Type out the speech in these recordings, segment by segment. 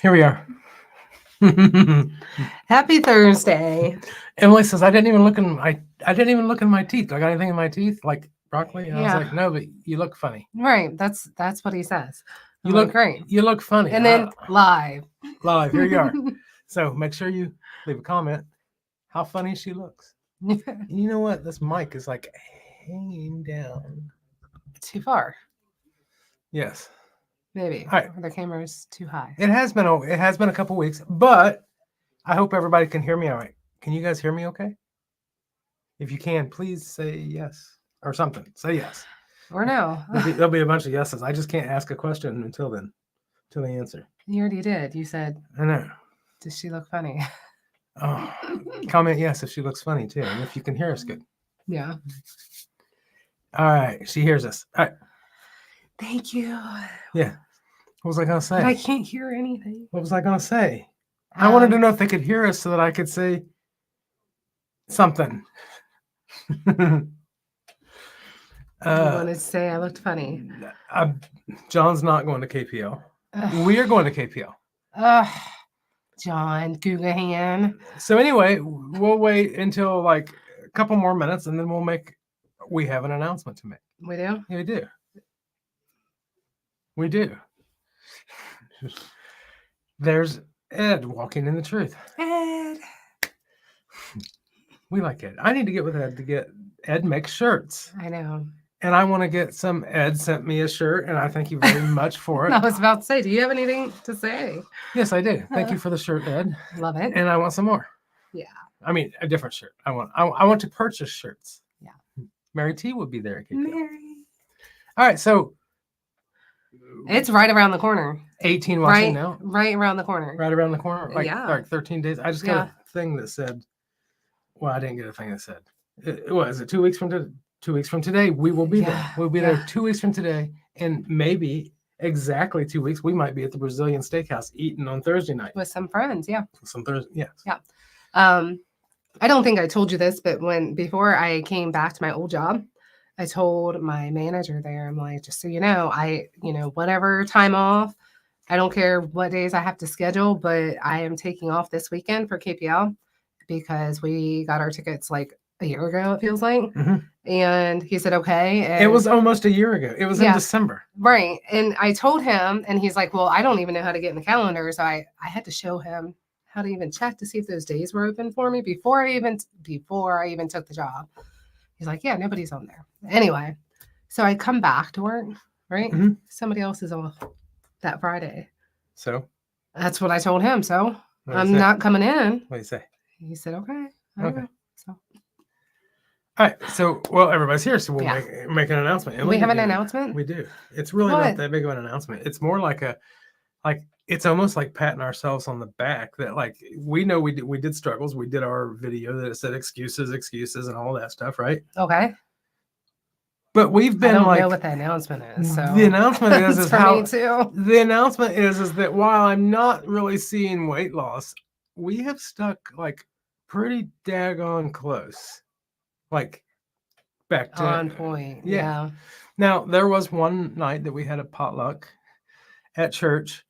Here we are. Happy Thursday. Emily says, I didn't even look in my teeth. Do I got anything in my teeth? Like broccoli? And I was Yeah. like, no, but you look funny. Right. That's what he says. I'm You like, look great. you look funny. And then live. Live, here you are. So make sure you leave a comment how funny she looks. You know what? This mic is like hanging down. Too far. Yes. Maybe. All right. Or the camera's too high. It has been a couple weeks, but I hope everybody can hear me all right. Can you guys hear me okay? If you can, please say yes or something. Say yes. Or no. There'll be a bunch of yeses. I just can't ask a question until they answer. You already did. You said, I know. does she look funny? Oh, comment yes if she looks funny too, and if you can hear us good. Yeah. All right, she hears us. All right. Thank you. Yeah. What was I gonna say? But I can't hear anything. What was I gonna say? I wanted to know if they could hear us so that I could say something. You wanted to say I looked funny. John's not going to KPL. We are going to KPL. John Guggenheim. So anyway, we'll wait until like a couple more minutes, and then we have an announcement to make. We do? Yeah, we do. We do. There's Ed walking in the truth. Ed. We like Ed. I need to get with Ed to get Ed makes shirts. I know. And I want to get some. Ed sent me a shirt, and I thank you very much for it. I was about to say, do you have anything to say? Yes, I do. Thank you for the shirt, Ed. Love it. And I want some more. Yeah. I mean, a different shirt. I want to purchase shirts. Yeah. Mary T would be there. Mary. All right, so it's right around the corner. 18 watching now. Right around the corner. Right around the corner. Like 13 days. I just got a thing that said. Well, I didn't get a thing that said. Is it 2 weeks from today? 2 weeks from today, we will be there. We'll be there 2 weeks from today, and maybe exactly 2 weeks, we might be at the Brazilian Steakhouse eating on Thursday night with some friends. Yeah. Some Thursday. Yes. Yeah. I don't think I told you this, but before I came back to my old job, I told my manager there, I'm like, just so you know, whatever time off, I don't care what days I have to schedule, but I am taking off this weekend for KPL because we got our tickets like a year ago, it feels like. Mm-hmm. And he said, okay. And it was almost a year ago. It was in December. Right. And I told him, and he's like, well, I don't even know how to get in the calendar. So I had to show him how to even check to see if those days were open for me before I even took the job. He's like, yeah, nobody's on there. Anyway, so I come back to work, right? Mm-hmm. Somebody else is off that Friday. So? That's what I told him. So I'm not coming in. What do you say? He said, okay. Okay. So. All right. So, well, everybody's here, so we'll make an announcement. We have an announcement? We do. It's really not that big of an announcement. It's more like it's almost like patting ourselves on the back that like we know we did struggles. We did our video that said excuses and all that stuff, right? Okay. But we've been I don't know what the announcement is. So the announcement is for how me too. The announcement is that while I'm not really seeing weight loss, we have stuck like pretty daggone close. Like back to on point. Yeah. Now there was one night that we had a potluck at church.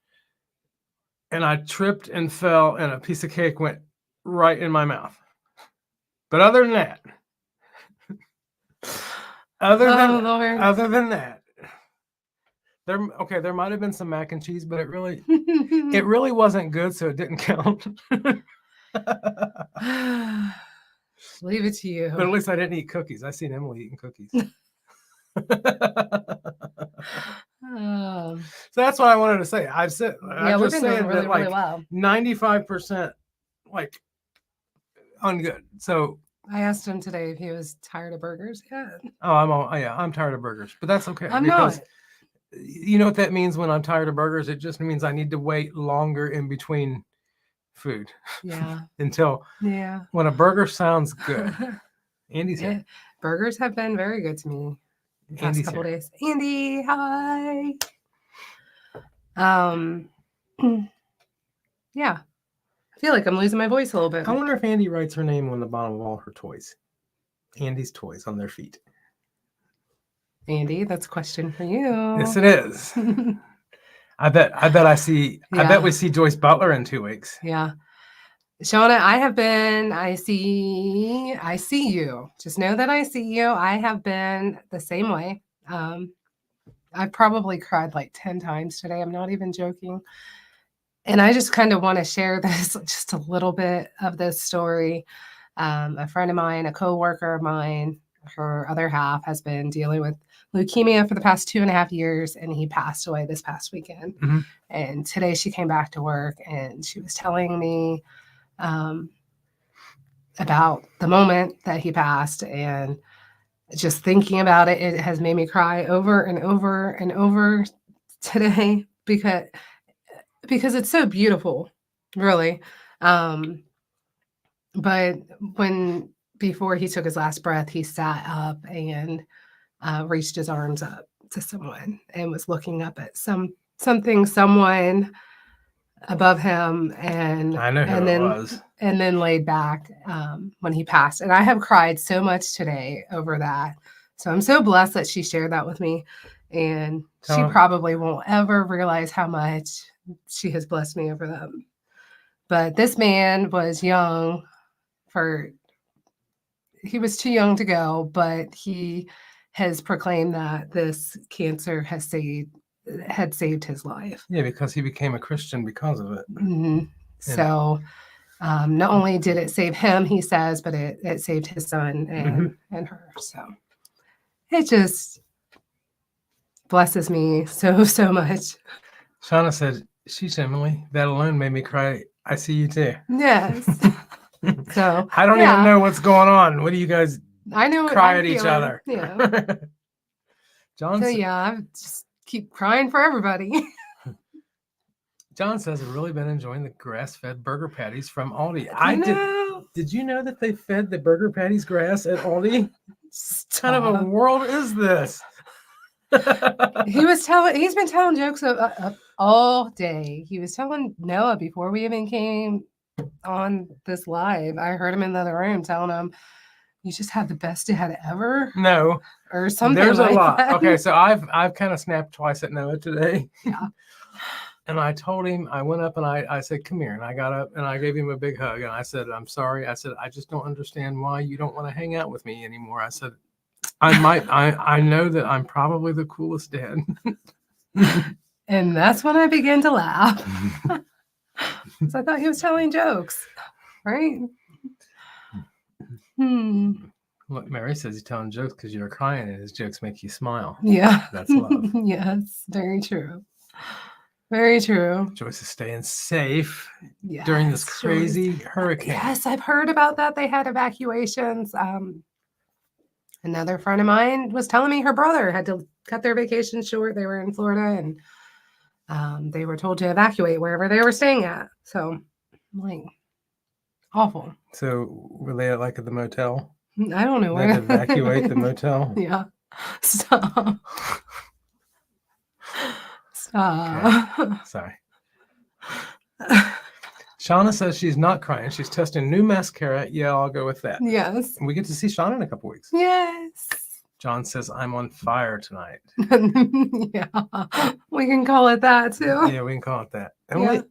And I tripped and fell, and a piece of cake went right in my mouth. But other than that, other than that, there might have been some mac and cheese, but it really wasn't good, so it didn't count. Leave it to you. But at least I didn't eat cookies. I seen Emily eating cookies. So that's what I wanted to say. I've said, I'm just saying really, that like really well. 95% like ungood. So I asked him today if he was tired of burgers yet. Oh, I'm tired of burgers, but that's okay. I'm not. You know what that means when I'm tired of burgers? It just means I need to wait longer in between food. Yeah. Until when a burger sounds good. Andy's here. Burgers have been very good to me. Past couple days. Andy, hi. Yeah. I feel like I'm losing my voice a little bit. I wonder if Andy writes her name on the bottom of all her toys. Andy's toys on their feet. Andy, that's a question for you. Yes, it is. I bet I bet we see Joyce Butler in 2 weeks. Yeah. Shauna, I see you. Just know that I see you. I have been the same way. I've probably cried like 10 times today. I'm not even joking. And I just kind of want to share this, just a little bit of this story. A friend of mine, a coworker of mine, her other half has been dealing with leukemia for the past 2.5 years, and he passed away this past weekend. Mm-hmm. And today she came back to work and she was telling me about the moment that he passed, and just thinking about it, it has made me cry over and over and over today because it's so beautiful, really. But before he took his last breath, he sat up and reached his arms up to someone and was looking up at someone above him, and I know who it was. And then laid back when he passed. And I have cried so much today over that. So I'm so blessed that she shared that with me. And she probably won't ever realize how much she has blessed me over them. But this man was young he was too young to go, but he has proclaimed that this cancer had saved his life. Yeah, because he became a Christian because of it. Mm-hmm. So not only did it save him, he says, but it saved his son and her. So it just blesses me so much. Shauna said, she's Emily. That alone made me cry. I see you too. Yes. So I don't even know what's going on. What do you guys cry at each other? Yeah. John. So I just keep crying for everybody. John says, I've really been enjoying the grass-fed burger patties from Aldi. Did you know that they fed the burger patties grass at Aldi? What kind of a world is this? He's been telling jokes all day. He was telling Noah before we even came on this live. I heard him in the other room telling him, you just had the best dad ever. No. Or something. There's a lot. That. Okay, so I've kind of snapped twice at Noah today. Yeah. And I told him, I went up and I said, come here. And I got up and I gave him a big hug. And I said, I'm sorry. I said, I just don't understand why you don't want to hang out with me anymore. I said, I know that I'm probably the coolest dad. And that's when I began to laugh. So I thought he was telling jokes, right? Look, Mary says he's telling jokes because you're crying and his jokes make you smile. Yeah. That's love. Yes, very true. Very true. Joyce is staying safe during this crazy hurricane. Yes, I've heard about that. They had evacuations. Another friend of mine was telling me her brother had to cut their vacation short. They were in Florida and they were told to evacuate wherever they were staying at. So, like, awful. So, were they at the motel? I don't know. They had to evacuate the motel? Yeah. Stop. Okay. Sorry. Shauna says she's not crying. She's testing new mascara. Yeah, I'll go with that. Yes. And we get to see Shauna in a couple weeks. Yes. John says, I'm on fire tonight. Yeah. We can call it that too. Yeah, we can call it that.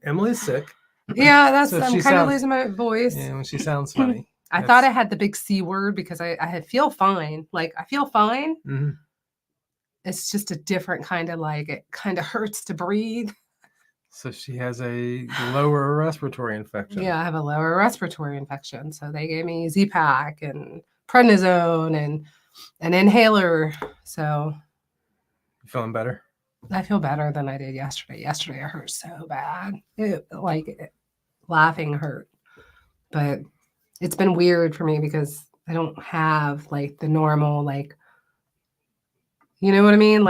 Emily's sick. Yeah, I'm kind of losing my voice. Yeah, when she sounds funny. I thought I had the big C word because I feel fine. Like, I feel fine. Mm-hmm. It's just a different kind of it kind of hurts to breathe. So she has a lower respiratory infection. Yeah, I have a lower respiratory infection. So they gave me Z-Pak and prednisone and an inhaler. So. You feeling better? I feel better than I did yesterday. Yesterday I hurt so bad. Laughing hurt. But it's been weird for me because I don't have the normal you know what I mean?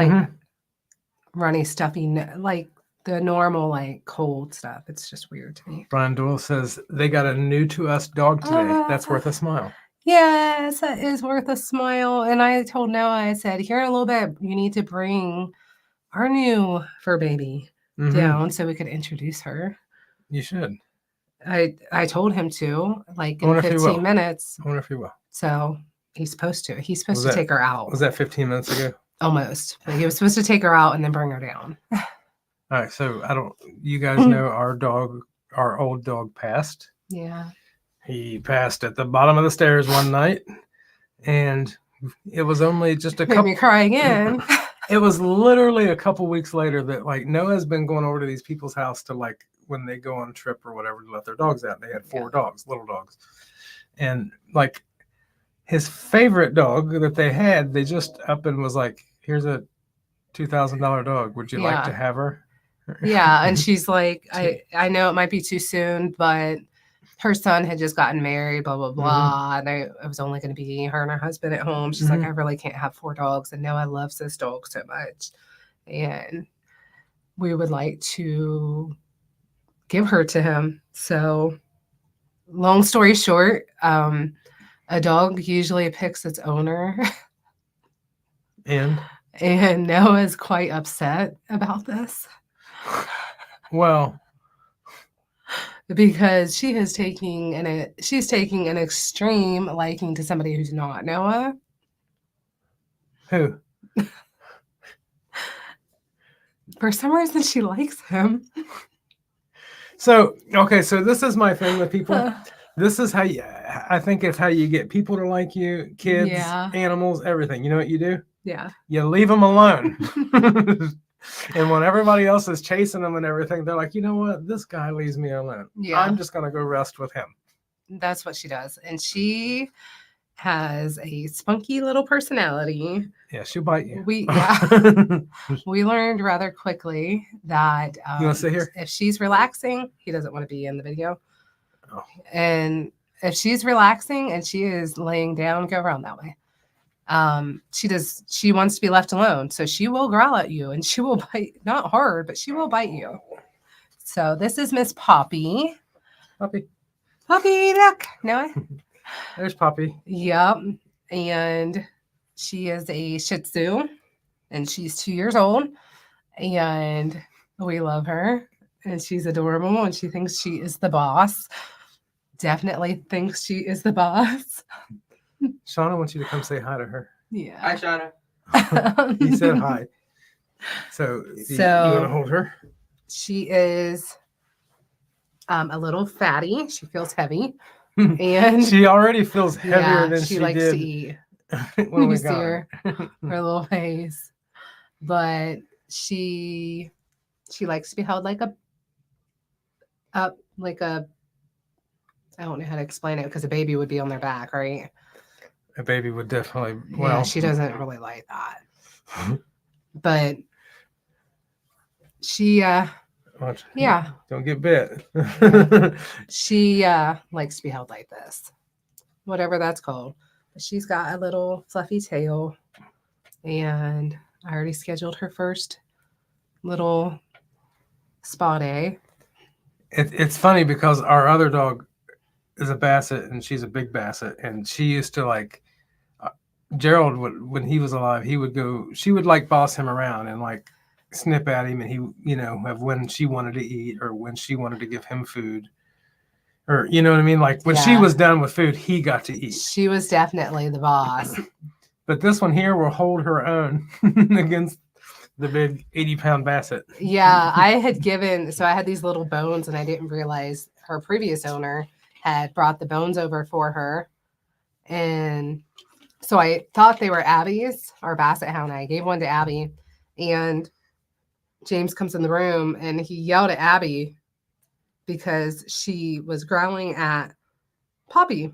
Runny, stuffy, the normal cold stuff. It's just weird to me. Brian Doyle says they got a new to us dog today. That's worth a smile. Yes, that is worth a smile. And I told Noah, I said, here in a little bit, you need to bring our new fur baby down so we could introduce her. You should. I told him to, in 15 minutes. I wonder if he will. So he's supposed to. He's supposed to take her out. Was that 15 minutes ago? Almost. But he was supposed to take her out and then bring her down. All right, so you guys know our old dog passed. Yeah. He passed at the bottom of the stairs one night, and it was only just a Made me cry again. It was literally a couple weeks later that like Noah's been going over to these people's house to like when they go on a trip or whatever to let their dogs out. They had 4 dogs, little dogs, and like his favorite dog that they had, they just up and was like, "Here's a $2,000 dog. Would you like to have her?" Yeah, and she's like, I know it might be too soon, but her son had just gotten married, blah, blah, blah. And it was only going to be her and her husband at home. She's like, I really can't have 4 dogs. And Noah loves this dog so much. And we would like to give her to him. So long story short, a dog usually picks its owner. And Noah's quite upset about this. Well, because she's taking an extreme liking to somebody who's not Noah. Who? For some reason, she likes him. So this is my thing with people. This is how I think it's how you get people to like you, kids, animals, everything. You know what you do? Yeah. You leave them alone. And when everybody else is chasing them and everything, they're like, you know what? This guy leaves me alone. Yeah. I'm just going to go rest with him. That's what she does. And she has a spunky little personality. Yeah, she'll bite you. We learned rather quickly that you want to sit here? If she's relaxing, he doesn't want to be in the video. Oh. And if she's relaxing and she is laying down, go around that way. She wants to be left alone, so she will growl at you and she will bite, not hard, but she will bite you. So this is Miss Poppy. Poppy, look, Noah. There's Poppy. Yep. And she is a Shih Tzu and she's 2 years old and we love her and she's adorable and she thinks she is the boss. Definitely thinks she is the boss. Shauna wants you to come say hi to her. Yeah. Hi, Shauna. He said hi. So you want to hold her? She is a little fatty. She feels heavy. And she already feels heavier than she likes did to eat. When we see her little face. But she likes to be held like a I don't know how to explain it because a baby would be on their back, right? A baby would definitely. Well, she doesn't really like that. But she, don't get bit. She likes to be held like this, whatever that's called. But she's got a little fluffy tail, and I already scheduled her first little spa day. It's funny because our other dog is a basset and she's a big basset, and she used to like Gerald when he was alive, she would like boss him around and like snip at him, and he of when she wanted to eat or when she wanted to give him food, or you know what I mean, like when she was done with food he got to eat. She was definitely the boss. But this one here will hold her own against the big 80-pound basset. Yeah, I had these little bones and I didn't realize her previous owner had brought the bones over for her. And so I thought they were Abby's, our basset hound. I gave one to Abby, and James comes in the room and he yelled at Abby because she was growling at Poppy.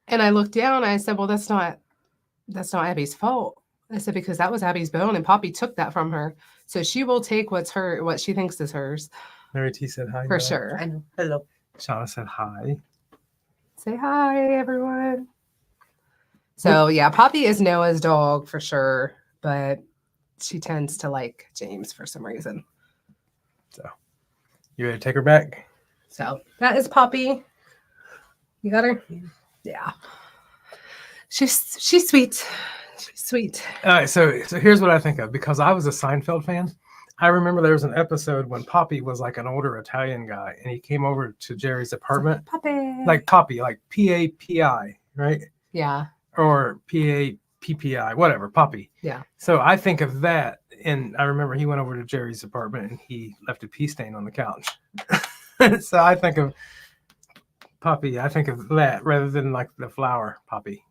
And I looked down and I said, well, that's not Abby's fault. I said, because that was Abby's bone and Poppy took that from her. So she will take what she thinks is hers. Mary T said hi. For sure. I know. Hello. Shauna said hi. Say hi, everyone. So yeah, Poppy is Noah's dog for sure, but she tends to like James for some reason. So you ready to take her back? So that is Poppy. You got her? Yeah. She's sweet. She's sweet. All right, so here's what I think of, because I was a Seinfeld fan. I remember there was an episode when Poppy was like an older Italian guy, and he came over to Jerry's apartment. Poppy. Like Poppy, like P-A-P-I, right? Yeah. Or P-A-P-P-I, whatever, Poppy. Yeah. So I think of that And I remember he went over to Jerry's apartment and he left a pee stain on the couch. So I think of Poppy. I think of that rather than like the flower Poppy.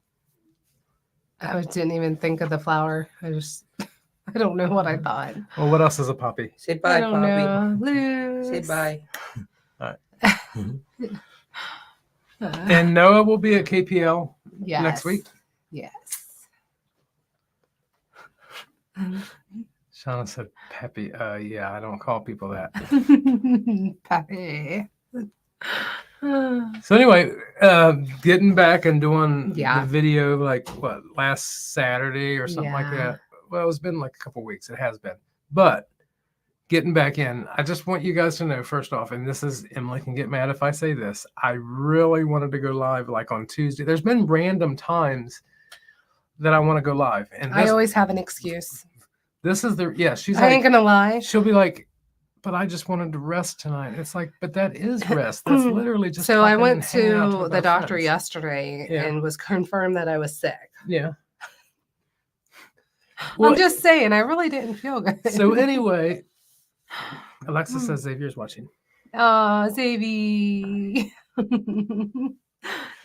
I didn't even think of the flower. I don't know what I thought. Well, what else is a Poppy? Say I bye, don't Poppy. know. Lose. Say bye. And Noah will be at KPL Yes. next week. Yes. Shauna said Peppy. Yeah, I don't call people that. Peppy. So anyway, getting back and doing Yeah. the video like what last Saturday or something like Yeah. that. Well, it's been like a couple weeks. It has been, but getting back in, I just want you guys to know first off, and this is Emily can get mad if I say this. I really wanted to go live like on Tuesday. There's been random times that I want to go live, and I always have an excuse. this is the she's I ain't like gonna lie. she'll be like, but I just wanted to rest tonight. It's like, but that is rest. That's literally just. So I talking went and hanging out to with the our doctor friends. yesterday Yeah. and was confirmed that I was sick. Yeah. I'm just saying, I really didn't feel good. So anyway, Alexa says Xavier's watching. Oh, Xavier.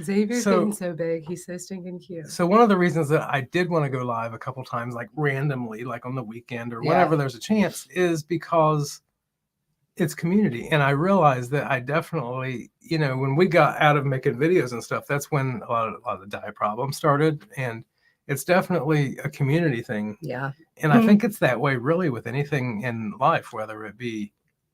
Xavier's So- getting so big. He's so stinking cute. So one of the reasons that I did want to go live a couple times, like randomly, like on the weekend or Yeah. whenever there's a chance, is because it's community. And I realized that I definitely, when we got out of making videos and stuff, that's when a lot of the diet problems started. And it's definitely a community thing. Yeah. And I think it's that way really with anything in life, whether it be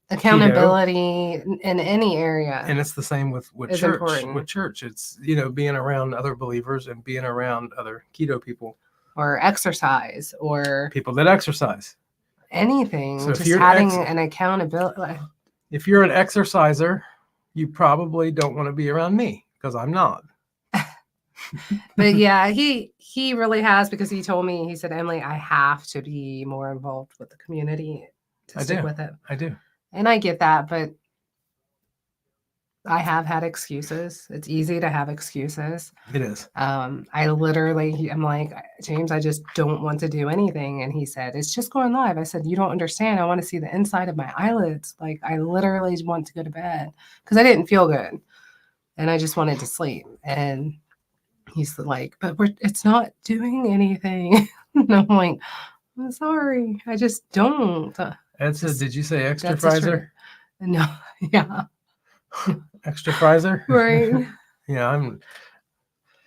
Accountability in any area. and it's the same with Is church. important. With church, it's being around other believers and being around other keto people, or exercise or people that exercise. anything. So if just you're having an accountability. If you're an exerciser, you probably don't want to be around me because I'm not. But yeah, he really has, because he told me, he said, Emily, I have to be more involved with the community to I stick do. with it. I do. And I get that, but I have had excuses. It's easy to have excuses. It is. I literally, I'm like, James, I just don't want to do anything. And he said, it's just going live. I said, you don't understand. I want to see the inside of my eyelids. Like, I literally want to go to bed because I didn't feel good. And I just wanted to sleep. And he's like, but it's not doing anything. And I'm like, I'm sorry. I just don't. Ed said, did you say extra That's the truth. frizer? No. Yeah. Extra frizer? Right. Yeah,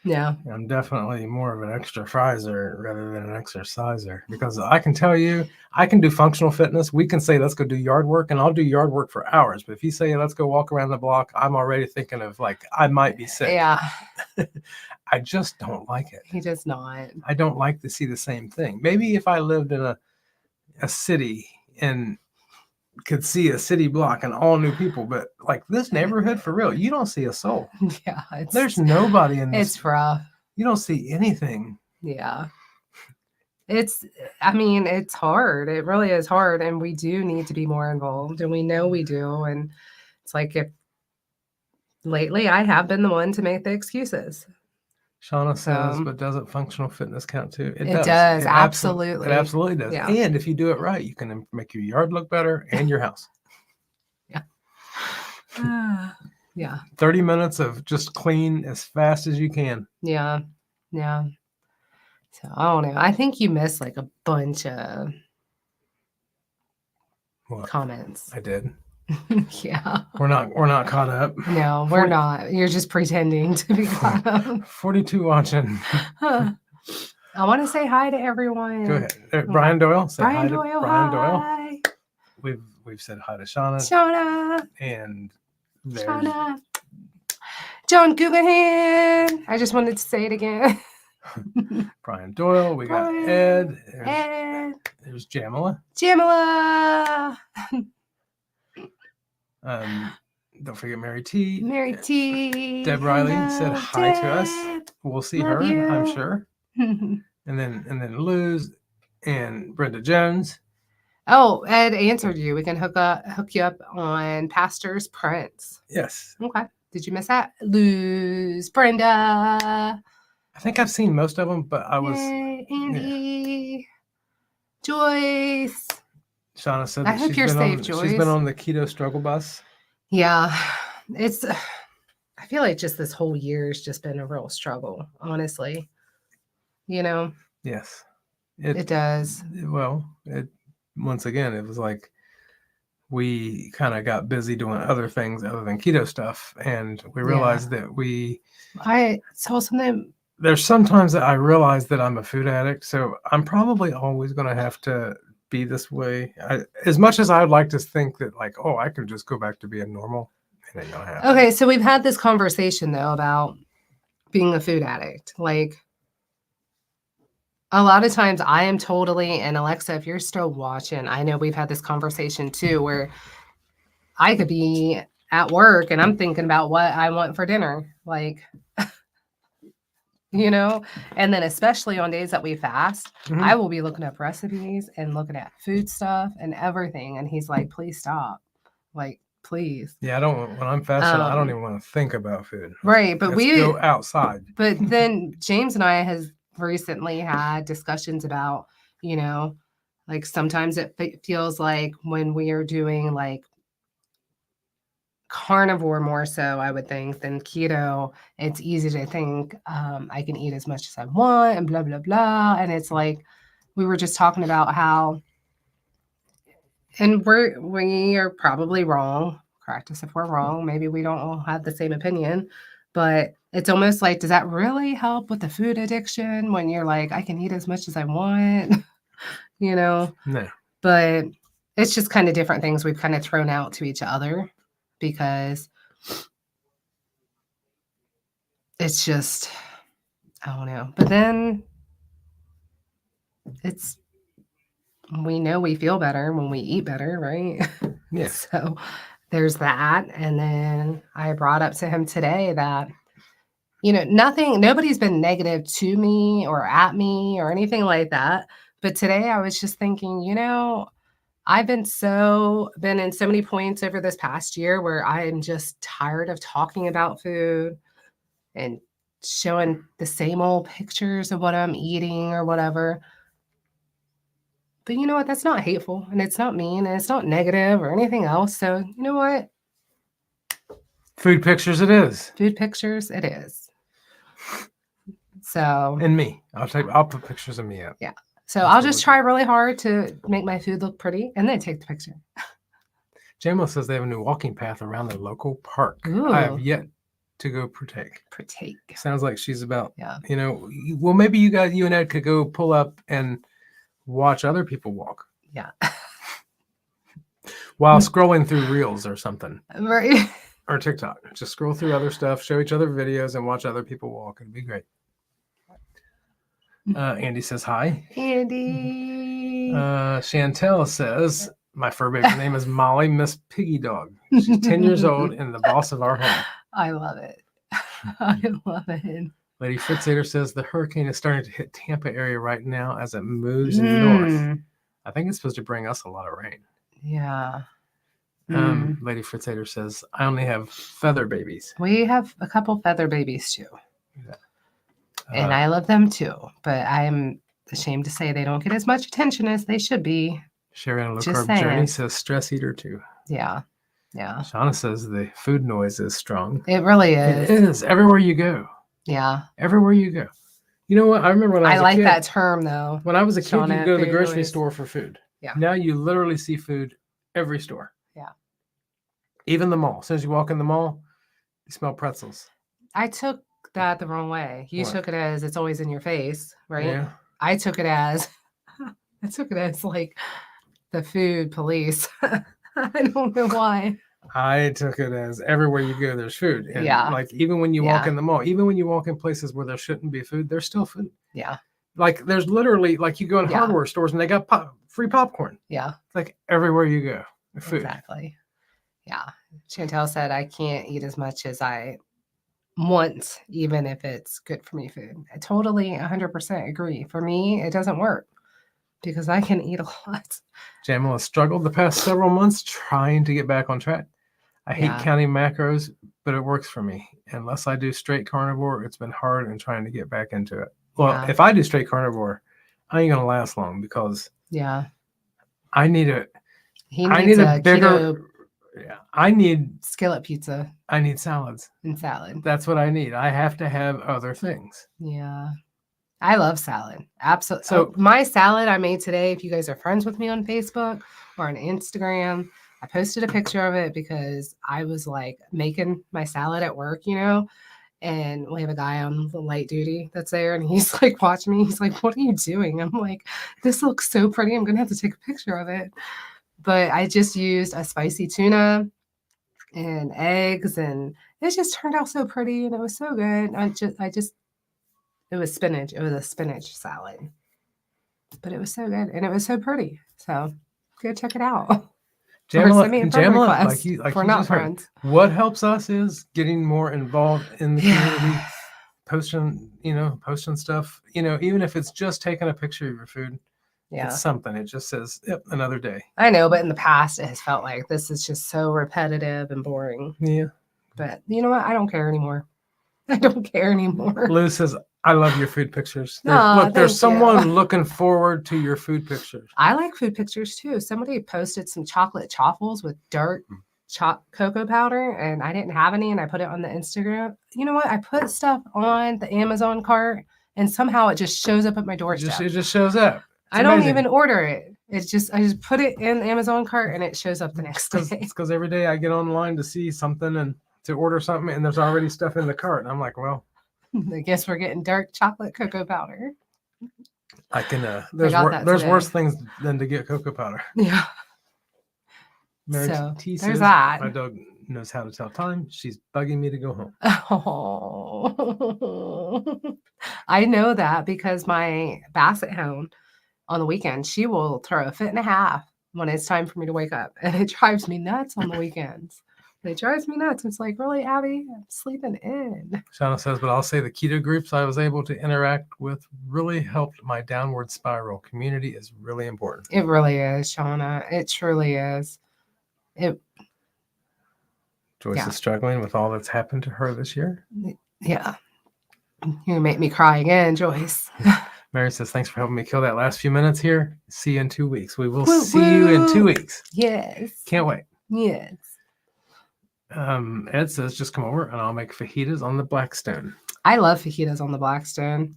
Yeah. I'm definitely more of an extra frizer rather than an exerciser, because I can tell you, I can do functional fitness. We can say, let's go do yard work, and I'll do yard work for hours. But if you say, let's go walk around the block, I'm already thinking of like, I might be sick. Yeah. I just don't like it. He does not. I don't like to see the same thing. Maybe if I lived in a city and could see a city block and all new people, but like this neighborhood, for real, you don't see a soul. Yeah. There's nobody in this. It's rough. You don't see anything. Yeah. It's hard. It really is hard. And we do need to be more involved. And we know we do. And it's like, if lately I have been the one to make the excuses. Shauna says, Um, but doesn't functional fitness count too? It does, absolutely. It absolutely does. Yeah. And if you do it right, you can make your yard look better and your house. Yeah. 30 minutes of just clean as fast as you can. Yeah. Yeah. So I don't know. I think you missed like a bunch of What? comments. I did. Yeah. We're not caught up. No, we're not. You're just pretending to be caught up. 42 watching. Huh. I want to say hi to everyone. Go ahead. Brian Doyle. Say Brian hi to Doyle. Brian Doyle. Hi. We've said hi to Shauna. Shauna. And there's Shauna. John Guggenheim. I just wanted to say it again. Brian Doyle. We got Brian. Ed. And There's Jamila. Jamila. Don't forget Mary T. Mary T. Deb Riley said hi to us. Deb. We'll see Love her, you. I'm sure. And then Luz and Brenda Jones. Oh, Ed answered you. We can hook you up on Pastor's Prince. Yes. Okay. Did you miss that? Luz, Brenda. I think I've seen most of them, but I was Yay, Andy. Joyce. Shauna said I that hope she's you're been safe, on Joyce. she's been on the keto struggle bus. Yeah, I feel like just this whole year has just been a real struggle, honestly. Yes. It does. Well, once again, it was like we kind of got busy doing other things other than keto stuff, and we realized that I saw something. There's sometimes that I realize that I'm a food addict, so I'm probably always going to have to be this way. As much as I'd like to think that, like, oh, I could just go back to being normal, it ain't gonna happen. Okay, so we've had this conversation though about being a food addict. Like, a lot of times I am totally, and Alexa, if you're still watching, I know we've had this conversation too, where I could be at work and I'm thinking about what I want for dinner. Like, and then especially on days that we fast, I will be looking up recipes and looking at food stuff and everything. And he's like, please stop. Like, please. Yeah, when I'm fasting, I don't even want to think about food. Right. But Let's go outside. But then James and I has recently had discussions about, like sometimes it feels like when we are doing like carnivore more so, I would think, than keto, it's easy to think I can eat as much as I want and blah, blah, blah. And it's like, we were just talking about how, and we are probably wrong. Correct us if we're wrong. Maybe we don't all have the same opinion, but it's almost like, does that really help with the food addiction when you're like, I can eat as much as I want, No. But it's just kind of different things we've kind of thrown out to each other because it's just, I don't know. But then we know we feel better when we eat better, right? Yeah. So there's that. And then I brought up to him today that, nobody's been negative to me or at me or anything like that. But today I was just thinking, I've been in so many points over this past year where I'm just tired of talking about food and showing the same old pictures of what I'm eating or whatever. But you know what? That's not hateful and it's not mean and it's not negative or anything else. So you know what? Food pictures it is. Food pictures it is. So. And me. I'll put pictures of me up. Yeah. So I'll just try really hard to make my food look pretty and then take the picture. JMO says they have a new walking path around their local park. Ooh. I have yet to go partake. Sounds like she's about, well, maybe you and Ed could go pull up and watch other people walk. Yeah. While scrolling through Reels or something. Right. Or TikTok. Just scroll through other stuff, show each other videos, and watch other people walk. It'd be great. Andy says hi. Andy. Chantel says, my fur baby's name is Molly, Miss Piggy Dog. She's 10 years old and the boss of our home. I love it. I love it. Lady Fritzader says the hurricane is starting to hit Tampa area right now as it moves north. I think it's supposed to bring us a lot of rain. Yeah. Lady Fritzader says, I only have feather babies. We have a couple feather babies too. Yeah. And I love them too, but I'm ashamed to say they don't get as much attention as they should be. Sharon Low Carb Journey says stress eater too. Yeah. Yeah. Shauna says the food noise is strong. It really is. It is everywhere you go. Yeah. Everywhere you go. You know what? I remember when I was a kid. I like that term though. When I was a kid, you'd go to the grocery store for food. Yeah. Now you literally see food every store. Yeah. Even the mall. As soon as you walk in the mall, you smell pretzels. I took that the wrong way. You took it as it's always in your face, right? Yeah. I took it as like the food police. I don't know why. I took it as everywhere you go, there's food. And like even when you walk in the mall, even when you walk in places where there shouldn't be food, there's still food. Yeah. Like there's literally like you go in hardware stores and they got free popcorn. Yeah. It's like everywhere you go, food. Exactly. Yeah. Chantel said I can't eat as much as I want, even if it's good for me food. I totally 100% agree. For me, it doesn't work because I can eat a lot. Jamila has struggled the past several months trying to get back on track. I hate counting macros, but it works for me. Unless I do straight carnivore, it's been hard and trying to get back into it. Well, if I do straight carnivore, I ain't going to last long because Yeah. I need a He I needs need a a bigger. keto Yeah, I need skillet pizza salads. and salad. That's what I need. I have to have other things. Yeah. I love salad. Absolutely. So- my salad I made today, if you guys are friends with me on Facebook or on Instagram, I posted a picture of it because I was like making my salad at work, and we have a guy on the light duty that's there and he's like watching me. He's like, "What are you doing?" I'm like, "This looks so pretty. I'm going to have to take a picture of it." But I just used a spicy tuna and eggs and it just turned out so pretty and it was so good. It was spinach. It was a spinach salad. But it was so good and it was so pretty. So go check it out. Or send me a friend request. like We're you not just heard. friends. What helps us is getting more involved in the community, posting stuff. Even if it's just taking a picture of your food, Yeah. it's something. It just says, "Yep, another day." I know, but in the past it has felt like this is just so repetitive and boring. Yeah. But you know what? I don't care anymore. I don't care anymore. Lou says, "I love your food pictures." Aw, Look, there's thank you. someone looking forward to your food pictures. I like food pictures too. Somebody posted some chocolate chaffles with dark cocoa powder, and I didn't have any, and I put it on the Instagram. You know what? I put stuff on the Amazon cart, and somehow it just shows up at my doorstep. It just shows up. I don't even order it. I just put it in the Amazon cart, and it shows up the next day. It's because every day I get online to see something and to order something, and there's already stuff in the cart, and I'm like, well, I guess we're getting dark chocolate cocoa powder. I can. There's worse things than to get cocoa powder. Yeah. Mary So T there's says, that. "My dog knows how to tell time. She's bugging me to go home." Oh, I know that because my Basset Hound on the weekend, she will throw a fit and a half when it's time for me to wake up. And it drives me nuts on the weekends. It drives me nuts. It's like, really, Abby? I'm sleeping in. Shauna says, "But I'll say the keto groups I was able to interact with really helped my downward spiral. Community is really important." It really is, Shauna. It truly is. Joyce is struggling with all that's happened to her this year. Yeah. You're going to make me cry again, Joyce. Mary says, "Thanks for helping me kill that last few minutes here. See you in 2 weeks." We will see you in 2 weeks. Yes. Can't wait. Yes. Ed says, "Just come over and I'll make fajitas on the Blackstone." I love fajitas on the Blackstone.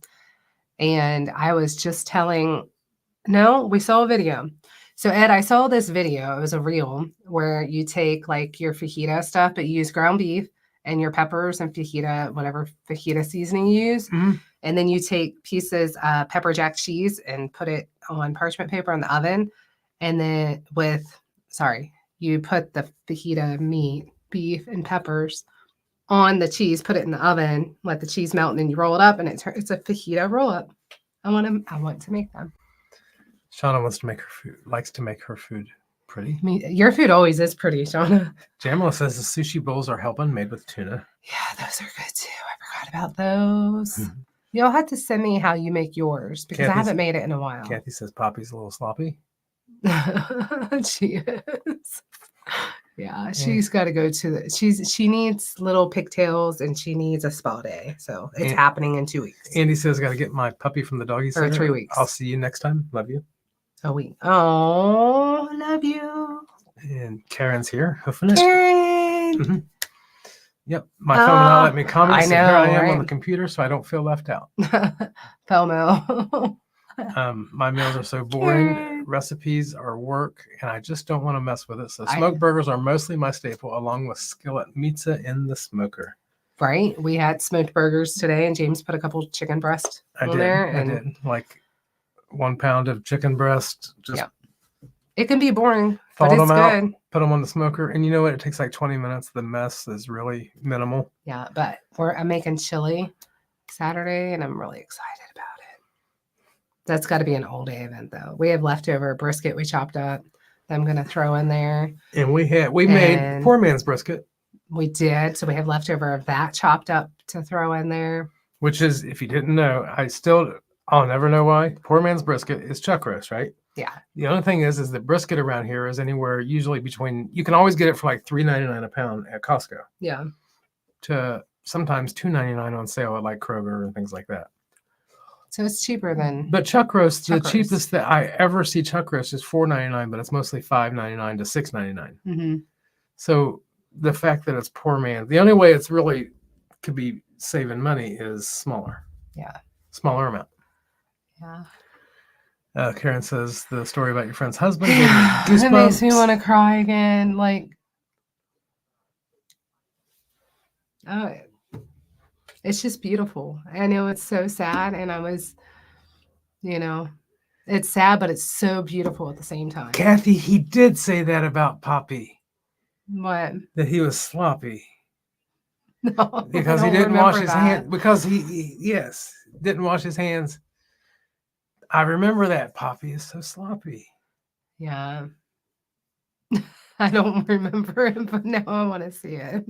And I was just we saw a video. So Ed, I saw this video. It was a reel where you take like your fajita stuff, but you use ground beef and your peppers and fajita, whatever fajita seasoning you use. Mm-hmm. And then you take pieces of pepper jack cheese and put it on parchment paper in the oven. And then you put the fajita meat, beef and peppers on the cheese, put it in the oven, let the cheese melt, and then you roll it up and it's a fajita roll up. I want to make them. Shauna likes to make her food pretty. Your food always is pretty, Shauna. Jamila says the sushi bowls are helping, made with tuna. Yeah, those are good too. I forgot about those. Mm-hmm. You'll have to send me how you make yours because I haven't made it in a while. Kathy says Poppy's a little sloppy. She is. Yeah, she's got to go to she needs little pigtails and she needs a spa day. So it's happening in 2 weeks. Andy says, "Got to get my puppy from the doggy center." Or 3 weeks. I'll see you next time. Love you. A week. Oh, love you. And Karen's here. Hoofing it. Karen. Mm-hmm. Yep. My phone will not let me comment. I know. So here I am on the computer, so I don't feel left out. FOMO. My meals are so boring. Recipes are work, and I just don't want to mess with it. So smoked burgers are mostly my staple, along with skillet pizza in the smoker. Right. We had smoked burgers today, and James put a couple chicken breast on there. I did. Like 1 pound of chicken breast. It can be boring, but it's good. Put them on the smoker, and you know what? It takes like 20 minutes. The mess is really minimal. Yeah, but I'm making chili Saturday, and I'm really excited about it. That's got to be an all day event, though. We have leftover brisket we chopped up that I'm going to throw in there. And we made poor man's brisket. We did. So we have leftover of that chopped up to throw in there. Which is, if you didn't know, I'll never know why. Poor man's brisket is chuck roast, right? Yeah. The only thing is that brisket around here is anywhere usually you can always get it for like $3.99 a pound at Costco. Yeah. To sometimes $2.99 on sale at like Kroger and things like that. So it's cheaper than. But chuck roast, Chuck the roast. cheapest that I ever see chuck roast is $4.99, but it's mostly $5.99 to $6.99. Mm-hmm. So the fact that it's poor man, the only way it's really could be saving money is smaller. Yeah. Smaller amount. Yeah. Karen says the story about your friend's husband gave me It makes me goosebumps. want to cry again. Like, oh, it's just beautiful. I know it's so sad, and I was, it's sad, but it's so beautiful at the same time. Kathy, he did say that about Poppy, What? that he was sloppy No, because I he don't didn't wash remember his that. hands. Because yes, didn't wash his hands. I remember that. Poppy is so sloppy. Yeah. I don't remember it, but now I want to see it.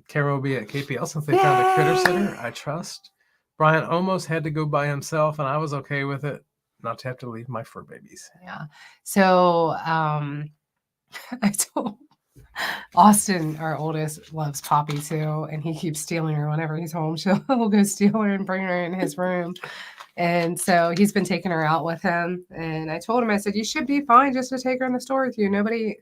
Karen will be at KPL since they found a critter sitter. I trust. Brian almost had to go by himself, and I was okay with it, not to have to leave my fur babies. Yeah. So I told Austin, our oldest, loves Poppy too, and he keeps stealing her whenever he's home. He'll go steal her and bring her in his room. And so he's been taking her out with him. And I told him, I said, you should be fine just to take her in the store with you. Nobody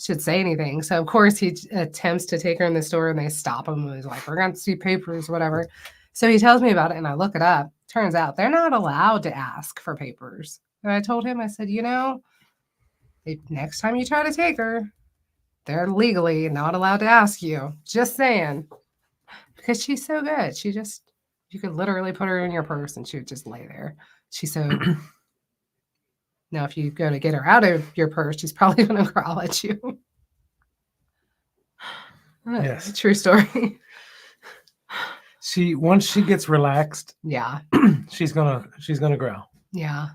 should say anything. So, of course, he attempts to take her in the store and they stop him. And he's like, we're going to see papers, whatever. So he tells me about it and I look it up. Turns out they're not allowed to ask for papers. And I told him, I said, if next time you try to take her, they're legally not allowed to ask you. Just saying. Because she's so good. You could literally put her in your purse and she would just lay there. She's so. Now, if you go to get her out of your purse, she's probably going to growl at you. Yes. True story. Once she gets relaxed, Yeah. she's gonna growl. Yeah.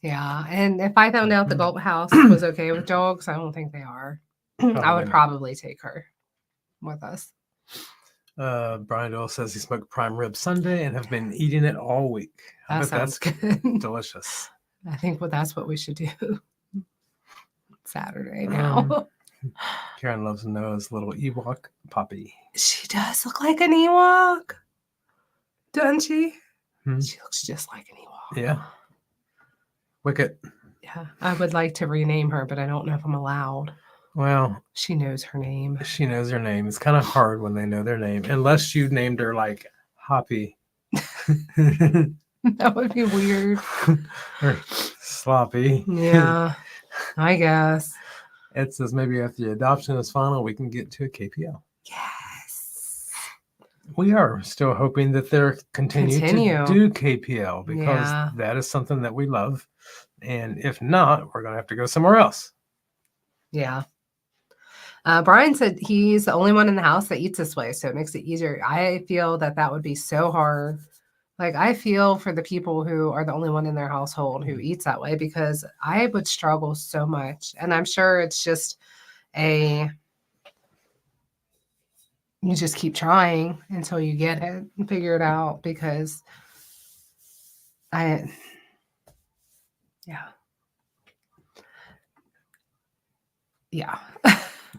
Yeah. And if I found out the Gulp House was okay with dogs, I don't think they are. I would probably take her with us. Brian Doyle says he smoked prime rib Sunday and have been eating it all week. I bet Sounds that's good. delicious. I think that's what we should do. Saturday now. Karen loves Noah's little Ewok Poppy. She does look like an Ewok, doesn't she? She looks just like an Ewok. Yeah. Wicket. Yeah. I would like to rename her, but I don't know if I'm allowed. Well, she knows her name. She knows her name. It's kind of hard when they know their name, unless you named her like Hoppy. That would be weird. Or Sloppy. Yeah, I guess. Ed says maybe after the adoption is final, we can get to a KPL. Yes. We are still hoping that they'll continue to do KPL because that is something that we love. And if not, we're going to have to go somewhere else. Yeah. Brian said he's the only one in the house that eats this way, so it makes it easier. I feel that would be so hard. Like, I feel for the people who are the only one in their household who eats that way because I would struggle so much. And I'm sure it's just you just keep trying until you get it and figure it out because yeah.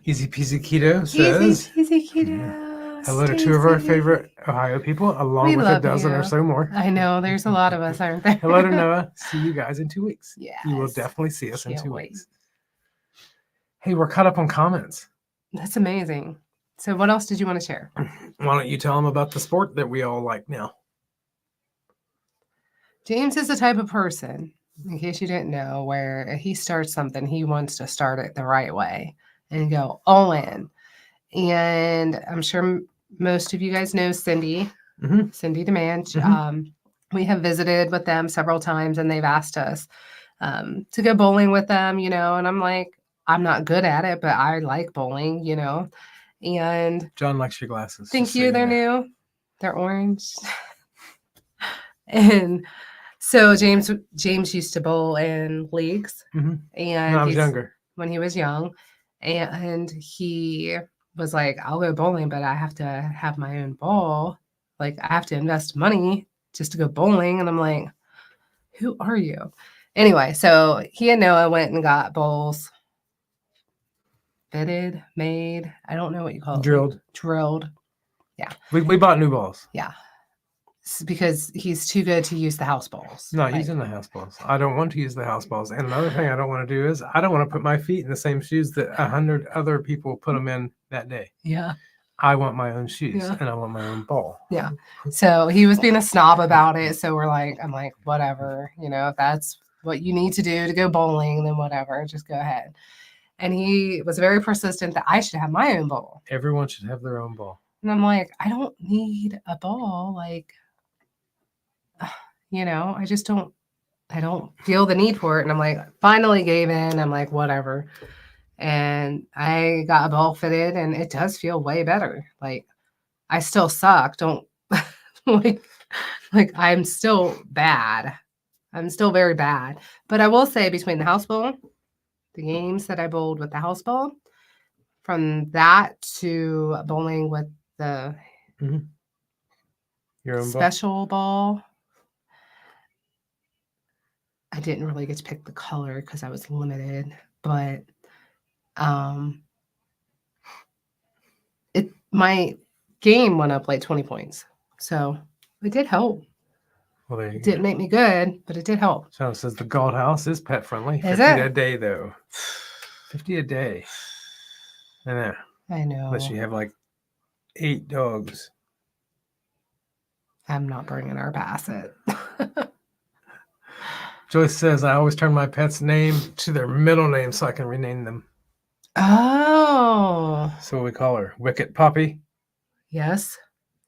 Easy Peasy Keto says, Easy Keto. Hello to two of our favorite Ohio people, along with a dozen or so more. I know, there's a lot of us, aren't there? Hello to Noah. See you guys in 2 weeks. Yeah. You will definitely see us in 2 weeks. Hey, we're caught up on comments. That's amazing. So what else did you want to share? Why don't you tell them about the sport that we all like now? James is the type of person, in case you didn't know, where if he starts something, he wants to start it the right way and go all in. And I'm sure most of you guys know Cindy, Cindy Demand. We have visited with them several times and they've asked us to go bowling with them, and I'm like, I'm not good at it, but I like bowling, and John likes your glasses. Thank you. They're new. They're orange. And so James used to bowl in leagues and when I was younger, when he was young, and he was like, I'll go bowling, but I have to have my own ball. Like, I have to invest money just to go bowling. And I'm like, who are you? Anyway, so he and Noah went and got bowls fitted, made. I don't know what you call it. Drilled. Yeah. We bought new balls. Yeah. because he's too good to use the house balls. No, he's in the house balls. I don't want to use the house balls. And another thing I don't want to do is I don't want to put my feet in the same shoes that 100 other people put them in that day. Yeah. I want my own shoes and I want my own ball. Yeah. So he was being a snob about it. So I'm like, whatever, if that's what you need to do to go bowling, then whatever, just go ahead. And he was very persistent that I should have my own ball. Everyone should have their own ball. And I'm like, I don't need a ball. Like, I just I don't feel the need for it. And I'm like, finally gave in. I'm like, whatever. And I got a ball fitted and it does feel way better. Like, I still suck. Don't like I'm still bad. I'm still very bad. But I will say between the house ball, the games that I bowled with the house ball, from that to bowling with the Your own special ball, I didn't really get to pick the color because I was limited. But my game went up like 20 points. So it did help. Well, there you It didn't make me good, but it did help. Sean says the Gold House is pet friendly. Is 50 it? a day, though. 50 a day. I know. Unless you have like 8 dogs. I'm not bringing our Basset. Joyce says, I always turn my pet's name to their middle name so I can rename them. Oh. So we call her Wicked Poppy. Yes.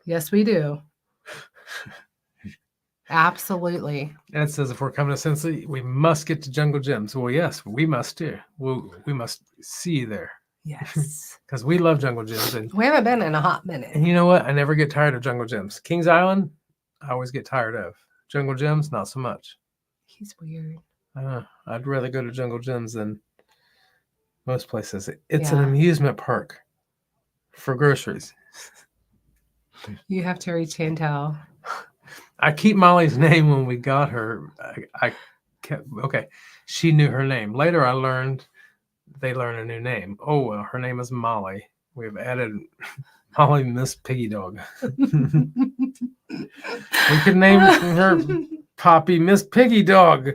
Yes, we do. Absolutely. And it says if we're coming to Cincy, we must get to Jungle Gyms. Well, yes, we must too. We must see you there. Yes. Because we love Jungle Gyms. And we haven't been in a hot minute. And you know what? I never get tired of Jungle Gyms. Kings Island, I always get tired of. Jungle Gyms, not so much. He's weird. I'd rather go to Jungle Gyms than most places. It's an amusement park for groceries. You have to reach Chantel. I keep Molly's name when we got her. I kept, okay. She knew her name. Later, I learned they learned a new name. Oh, well, her name is Molly. We've added Molly Miss Piggy Dog. We could name her Poppy Miss Piggy Dog.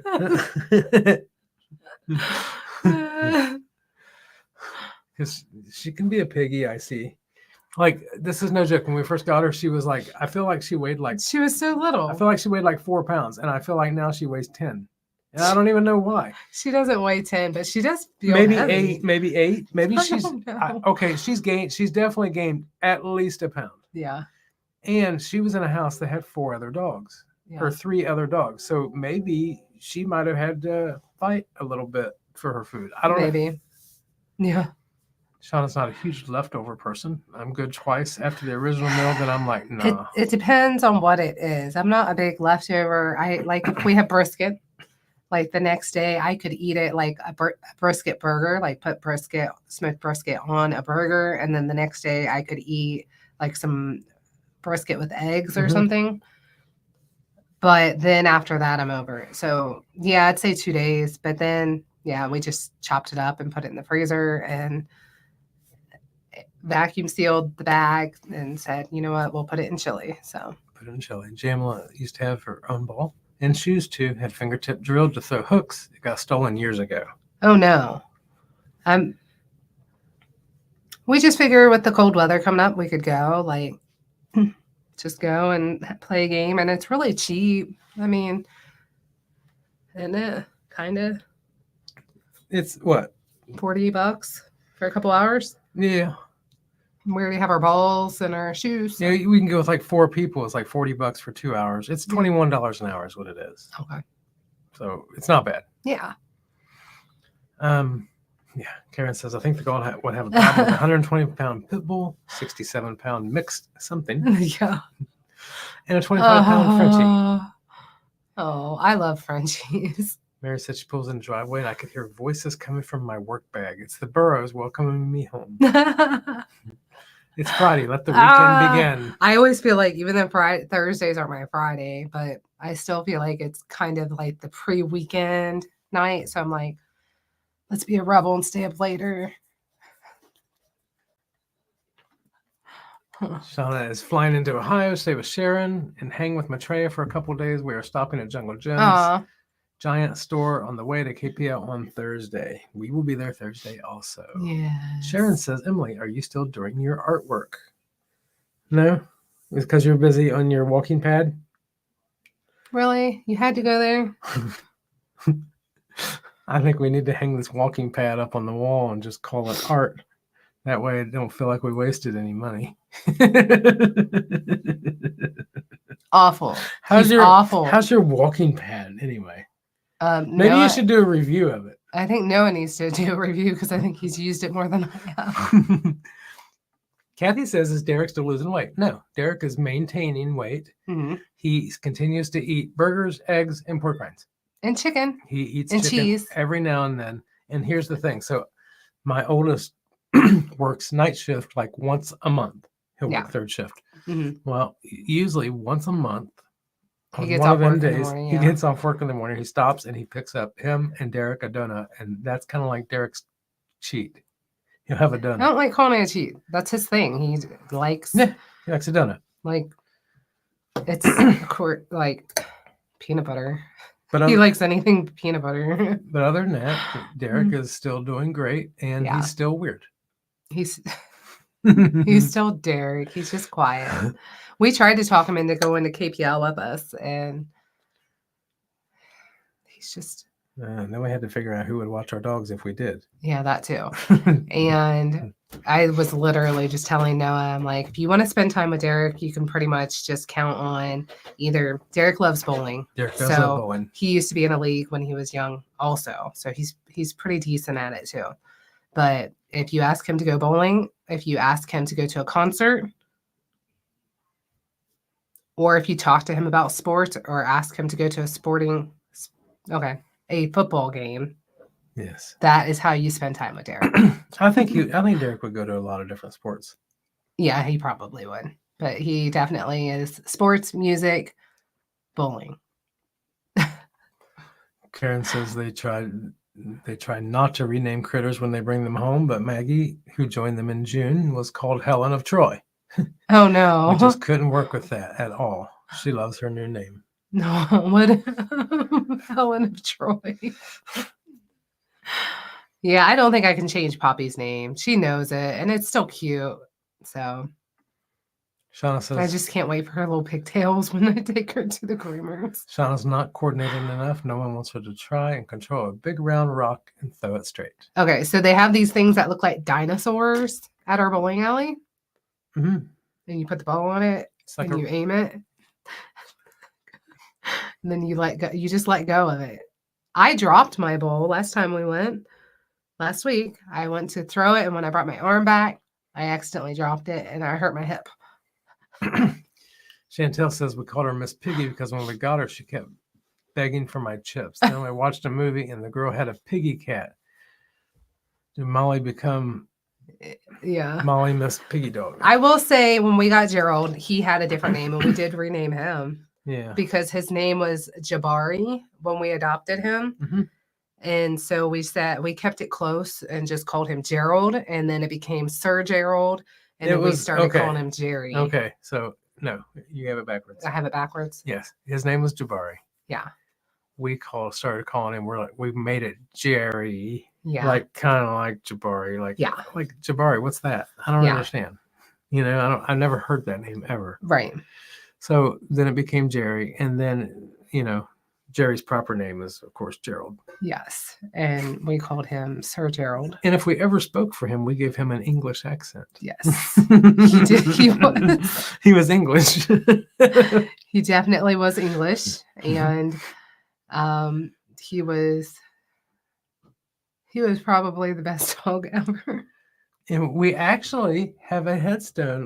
Because she can be a piggy, I see. Like, this is no joke. When we first got her, she was like, I feel like she weighed like... She was so little. I feel like she weighed like 4 pounds. And I feel like now she weighs 10. And I don't even know why. She doesn't weigh 10, but she does feel maybe heavy. 8. Maybe 8. Maybe she's... okay, she's gained. She's definitely gained at least a pound. Yeah. And she was in a house that had 4 other dogs. Yeah. Or 3 other dogs. So maybe she might have had to fight a little bit for her food. I don't know. Maybe. Yeah. Shauna's not a huge leftover person. I'm good twice after the original meal, then I'm like, no. Nah. It depends on what it is. I'm not a big leftover. I like if we have brisket, like the next day I could eat it like a brisket burger, like put smoked brisket on a burger. And then the next day I could eat like some brisket with eggs or something. But then after that, I'm over it. So yeah, I'd say 2 days. But then, yeah, we just chopped it up and put it in the freezer and vacuum sealed the bag and said, you know what, we'll put it in chili. So put it in chili. Jamila used to have her own ball and shoes too. Had fingertip drilled to throw hooks. It got stolen years ago. Oh no. We just figure with the cold weather coming up, we could go like just go and play a game, and it's really cheap. I mean, isn't it? Kind of. It's what? $40 for a couple hours. Yeah. We already have our balls and our shoes. So. Yeah, we can go with like 4 people. It's like $40 for 2 hours. It's $21 an hour is what it is. Okay. So it's not bad. Yeah. Yeah. Karen says, I think the gold would have a problem with a 120-pound pit bull, 67-pound mixed something. Yeah. And a 25-pound Frenchie. Oh, I love Frenchies. Mary said she pulls in the driveway and I could hear voices coming from my work bag. It's the Burrows welcoming me home. It's Friday. Let the weekend begin. I always feel like even though Thursdays are my Friday, but I still feel like it's kind of like the pre-weekend night. So I'm like, let's be a rebel and stay up later. Shauna is flying into Ohio, stay with Sharon, and hang with Maitreya for a couple of days. We are stopping at Jungle Jim's Aw, Giant Store on the way to KPL on Thursday. We will be there Thursday also. yeah. Sharon says, Emily, are you still doing your artwork? No? It's because you're busy on your walking pad? Really? You had to go there? I think we need to hang this walking pad up on the wall and just call it art. That way I don't feel like we wasted any money. Awful. How's your awful. How's your walking pad anyway? Maybe Noah, you should do a review of it. I think Noah needs to do a review because I think he's used it more than I have. Kathy says, is Derek still losing weight? No, Derek is maintaining weight. Mhm. He continues to eat burgers, eggs, and pork rinds. And chicken. He eats And chicken cheese. every now and then. And here's the thing. So my oldest works night shift like once a month. He'll Yeah. work third shift. Mhm. Well, usually once a month, He on gets one off of them work in the days, morning, he yeah. gets off work in the morning. He stops and he picks up him and Derek a donut. And that's kind of like Derek's cheat. He'll have a I donut. don't like calling it a cheat. That's his thing. He likes Yeah, he likes a donut. like it's like peanut butter. But He likes anything peanut butter. But other than that, Derek is still doing great, and Yeah. he's still weird. He's still Derek. He's just quiet. We tried to talk him into going to KPL with us, and he's just Then we had to figure out who would watch our dogs if we did. yeah, that too. And I was literally just telling Noah, I'm like, if you want to spend time with Derek, you can pretty much just count on either Derek loves bowling. Derek does love bowling. He used to be in a league when he was young also. So he's pretty decent at it too. But if you ask him to go bowling, if you ask him to go to a concert, or if you talk to him about sports or ask him to go to a football game, Yes, that is how you spend time with Derek. I think Derek would go to a lot of different sports. Yeah, he probably would. But he definitely is sports, music, bowling. Karen says they try not to rename critters when they bring them home, but Maggie, who joined them in June, was called Helen of Troy. Oh no. We just couldn't work with that at all. She loves her new name. No, what Helen of Troy. Yeah, I don't think I can change Poppy's name. She knows it, and it's still cute. So Shauna says, I just can't wait for her little pigtails when I take her to the groomers. Shauna's not coordinated enough. No one wants her to try and control a big round rock and throw it straight. Okay, so they have these things that look like dinosaurs at our bowling alley. Mm-hmm. And you put the ball on it, It's like and you aim it. And then you let go. You just let go of it. I dropped my bowl last time we went. Last week, I went to throw it, and when I brought my arm back, I accidentally dropped it, and I hurt my hip. Chantel says we called her Miss Piggy because when we got her, she kept begging for my chips. Then we watched a movie, and the girl had a piggy cat. Did Molly become Yeah. Molly Miss Piggy Dog? I will say when we got Gerald, he had a different name, and we did rename him. Yeah. Because his name was Jabari when we adopted him. Mm-hmm. And so we kept it close and just called him Gerald. And then it became Sir Gerald. And then we started calling him Jerry. Okay. So, no, you have it backwards. I have it backwards. Yes. His name was Jabari. Yeah. We started calling him, we made it Jerry. Yeah. Like, kind of like Jabari. Like, yeah. Like Jabari, what's that? I don't understand. I've never heard that name ever. Right. So then it became Jerry. And then, Jerry's proper name is, of course, Gerald. Yes. And we called him Sir Gerald. And if we ever spoke for him, we gave him an English accent. Yes. He did. He was. He was English. He definitely was English. And he was probably the best dog ever. And we actually have a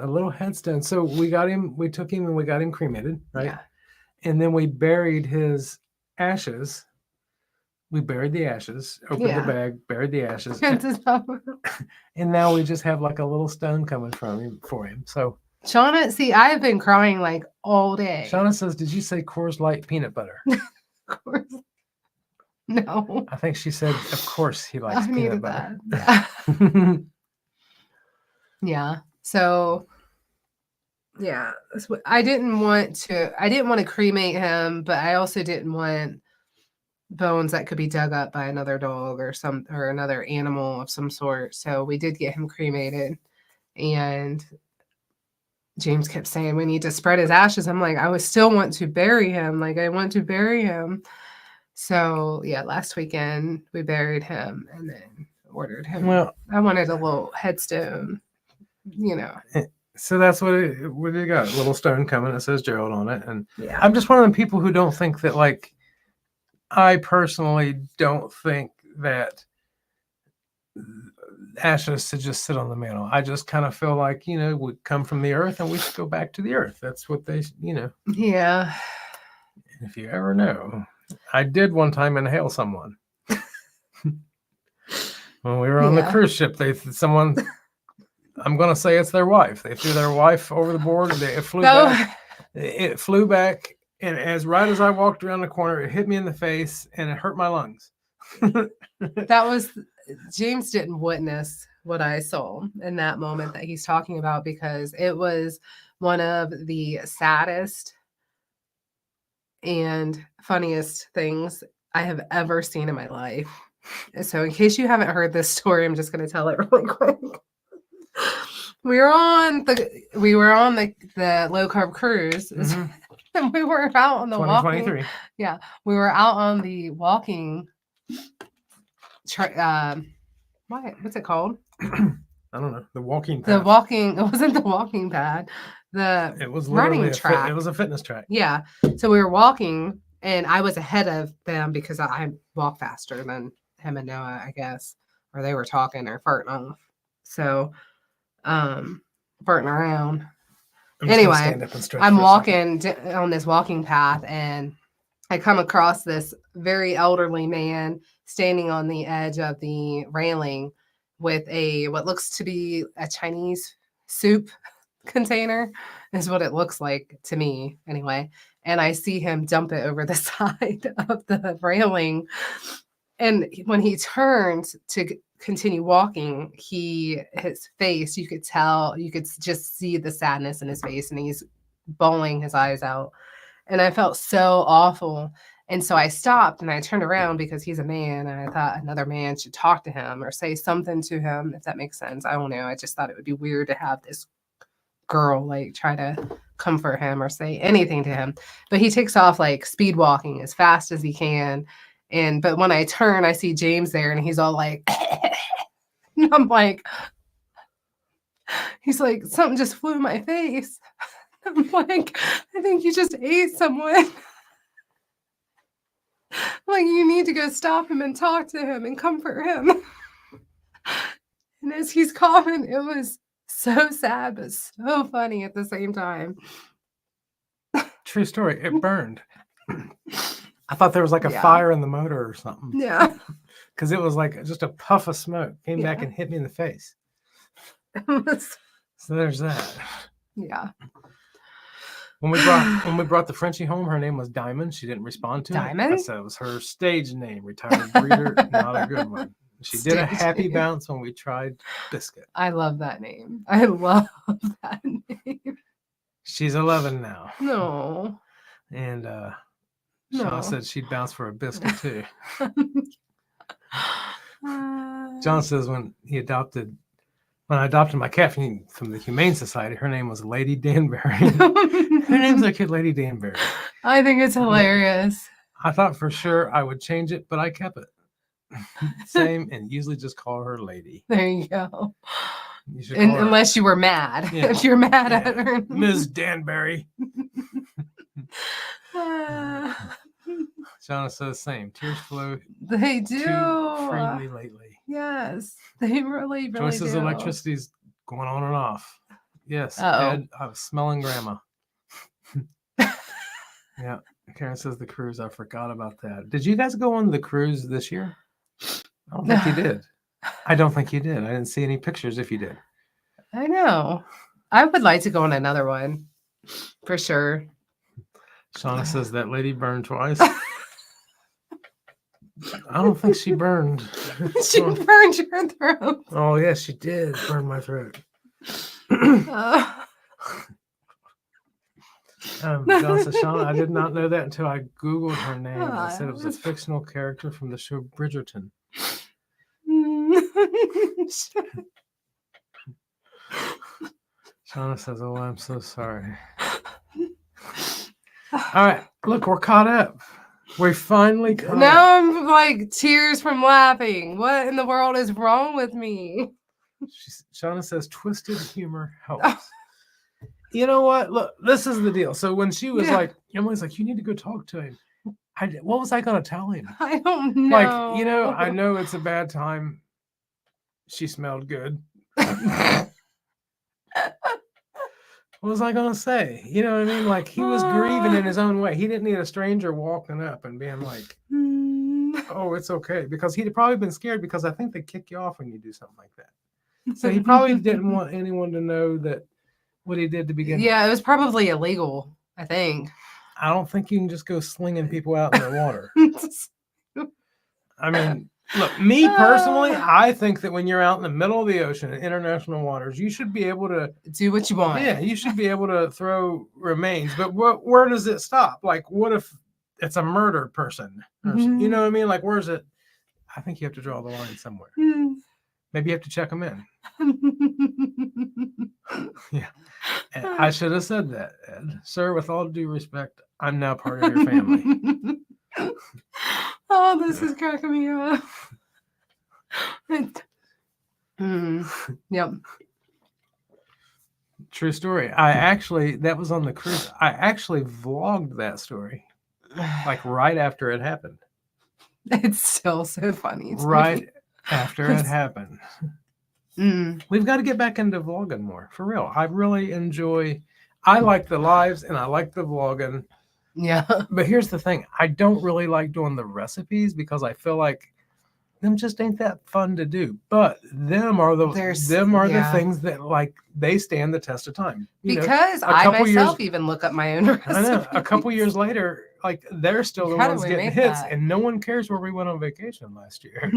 little headstone. So we took him and we got him cremated, right? Yeah. And then we buried his ashes. We buried the ashes, opened the bag, buried the ashes. And now we just have like a little stone coming for him. So Shauna, see, I have been crying like all day. Shauna says, did you say Coors Light peanut butter? Of course. No. I think she said, of course he likes peanut butter. That. Yeah. Yeah. So Yeah. I didn't want to cremate him, but I also didn't want bones that could be dug up by another dog or another animal of some sort. So we did get him cremated, and James kept saying we need to spread his ashes. I'm like, I would still want to bury him. Like, I want to bury him. So yeah, last weekend we buried him and then ordered him. Well, I wanted a little headstone, So that's what you got. A little stone coming that says Gerald on it. And yeah. I'm just one of them people who don't think that, like, I personally don't think that ashes should just sit on the mantle. I just kind of feel like, we come from the earth and we should go back to the earth. That's what they, Yeah. If you ever know. I did one time inhale someone. When we were on the cruise ship, I'm going to say it's their wife. They threw their wife over the board. It flew back. It flew back. And right as I walked around the corner, it hit me in the face and it hurt my lungs. James didn't witness what I saw in that moment that he's talking about, because it was one of the saddest and funniest things I have ever seen in my life. So in case you haven't heard this story, I'm just going to tell it really quick. We were on the low carb cruise, and we were out on the walking. Yeah, we were out on the walking. What's it called? I don't know. The walking. Path. It wasn't the walking pad. It was running track. It was a fitness track. Yeah. So we were walking, and I was ahead of them because I walk faster than him and Noah, I guess, or they were talking or farting off. So, farting around. Anyway, I'm walking on this walking path, and I come across this very elderly man standing on the edge of the railing with what looks to be a Chinese soup container, is what it looks like to me anyway. And I see him dump it over the side of the railing. And when he turned to continue walking, his face, you could just see the sadness in his face, and he's bawling his eyes out. And I felt so awful. And so I stopped and I turned around because he's a man, and I thought another man should talk to him or say something to him, if that makes sense. I don't know. I just thought it would be weird to have this girl like try to comfort him or say anything to him. But he takes off like speed walking as fast as he can. But when I turn, I see James there, and he's all like, and I'm like, he's like, something just flew in my face. I'm like, I think you just ate someone. Like, you need to go stop him and talk to him and comfort him. And as he's coughing, it was so sad, but so funny at the same time. True story. It burned. I thought there was like a fire in the motor or something. Yeah. Because it was like just a puff of smoke came back and hit me in the face. So there's that. Yeah. When we brought the Frenchie home, her name was Diamond. She didn't respond to Diamond? it. I said it was her stage name, retired breeder, not a good one. She did a happy bounce when we tried Biscuit. I love that name. I love that name. She's 11 now. No. And Sean said she'd bounce for a biscuit too. John says when I adopted my cat from the Humane Society, her name was Lady Danbury. Her name's like Lady Danbury. I think it's hilarious. I thought for sure I would change it, but I kept it. Same, and usually just call her Lady. There you go. Unless you were mad. Yeah. If you're mad at her. Ms. Danbury. Shauna says same. Tears flow. They do. Too freely lately. Yes. They really, really Joyce says do. Electricity's going on and off. Yes. Ed, I was smelling grandma. Yeah. Karen says the cruise. I forgot about that. Did you guys go on the cruise this year? I don't think you did. I don't think you did. I didn't see any pictures if you did. I know. I would like to go on another one. For sure. Shauna says that lady burned twice. I don't think she burned. She burned your throat. Oh, yes, she did burn my throat. John says, Shauna, I did not know that until I Googled her name. I said it was a fictional character from the show Bridgerton. Shauna says, oh, I'm so sorry. All right, look, we're caught up. We're finally caught up. Now I'm like tears from laughing. What in the world is wrong with me? Shauna says, twisted humor helps. You know what? Look, this is the deal. So when she was like, Emily's like, you need to go talk to him. What was I going to tell him? I don't know. Like, I know it's a bad time. She smelled good. What was I going to say? You know what I mean? Like, he was grieving in his own way. He didn't need a stranger walking up and being like, oh, it's okay. Because he'd probably been scared because I think they kick you off when you do something like that. So he probably didn't want anyone to know that what he did to begin with. Yeah, it was probably illegal, I think. I don't think you can just go slinging people out in the water. I mean, look, me personally, I think that when you're out in the middle of the ocean in international waters, you should be able to do what you want. Yeah, you should be able to throw remains. But where does it stop? Like, what if it's a murdered person? You know what I mean? Like, where's it? I think you have to draw the line somewhere. Maybe you have to check them in. Yeah. And I should have said that, Ed. Sir, with all due respect, I'm now part of your family. Oh, this is cracking me up. Yep. True story. That was on the cruise. I actually vlogged that story, like right after it happened. It's still so funny. Right after it happened. We've got to get back into vlogging more, for real. I really I like the lives and I like the vlogging. Yeah. But here's the thing. I don't really like doing the recipes because I feel like them just ain't that fun to do. But them are the things that like they stand the test of time. Because I myself even look up my own recipes. I know. A couple years later, like they're still the ones getting hits, and no one cares where we went on vacation last year.